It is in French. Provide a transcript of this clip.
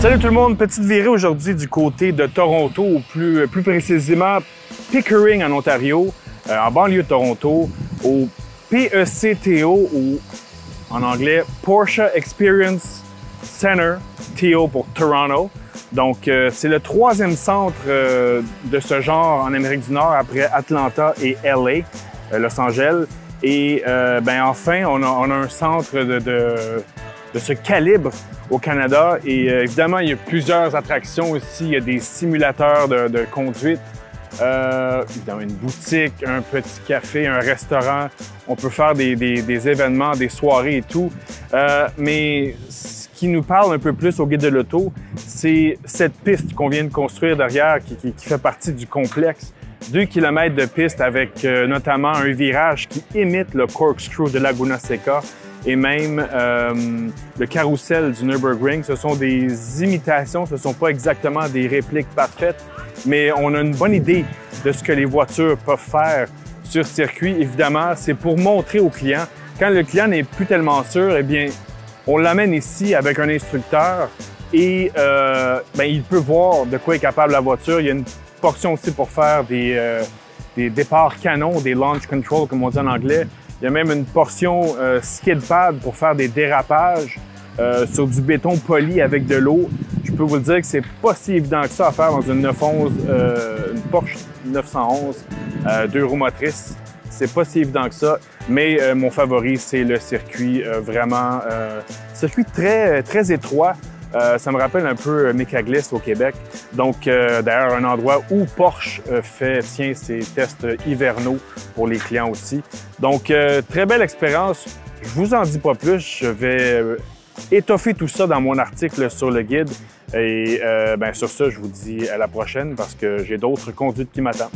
Salut tout le monde, petite virée aujourd'hui du côté de Toronto, ou plus précisément Pickering en Ontario, en banlieue de Toronto, au PECTO ou en anglais Porsche Experience Center, TO pour Toronto. Donc c'est le troisième centre de ce genre en Amérique du Nord après Atlanta et LA, Los Angeles. Et enfin, on a un centre de ce calibre au Canada. Et évidemment, il y a plusieurs attractions aussi. Il y a des simulateurs de conduite, évidemment une boutique, un petit café, un restaurant. On peut faire des événements, des soirées et tout. Mais ce qui nous parle un peu plus au Guide de l'auto, c'est cette piste qu'on vient de construire derrière qui fait partie du complexe. 2 km de piste avec notamment un virage qui imite le corkscrew de Laguna Seca et même le carrousel du Nürburgring. Ce sont des imitations, ce ne sont pas exactement des répliques parfaites, mais on a une bonne idée de ce que les voitures peuvent faire sur circuit. Évidemment, c'est pour montrer au client. Quand le client n'est plus tellement sûr, eh bien, on l'amène ici avec un instructeur et il peut voir de quoi est capable la voiture. Il y a une portion aussi pour faire des départs canons, des launch control comme on dit en anglais. Il y a même une portion skid pad pour faire des dérapages sur du béton poli avec de l'eau. Je peux vous le dire que c'est pas si évident que ça à faire dans une 911, une Porsche 911 2 roues motrices. C'est pas si évident que ça, mais mon favori, c'est le circuit circuit très étroit. Ça me rappelle un peu Mécaglis au Québec. Donc, d'ailleurs, un endroit où Porsche tient ses tests hivernaux pour les clients aussi. Donc, très belle expérience. Je vous en dis pas plus. Je vais étoffer tout ça dans mon article sur le guide. Et sur ça, je vous dis à la prochaine parce que j'ai d'autres conduites qui m'attendent.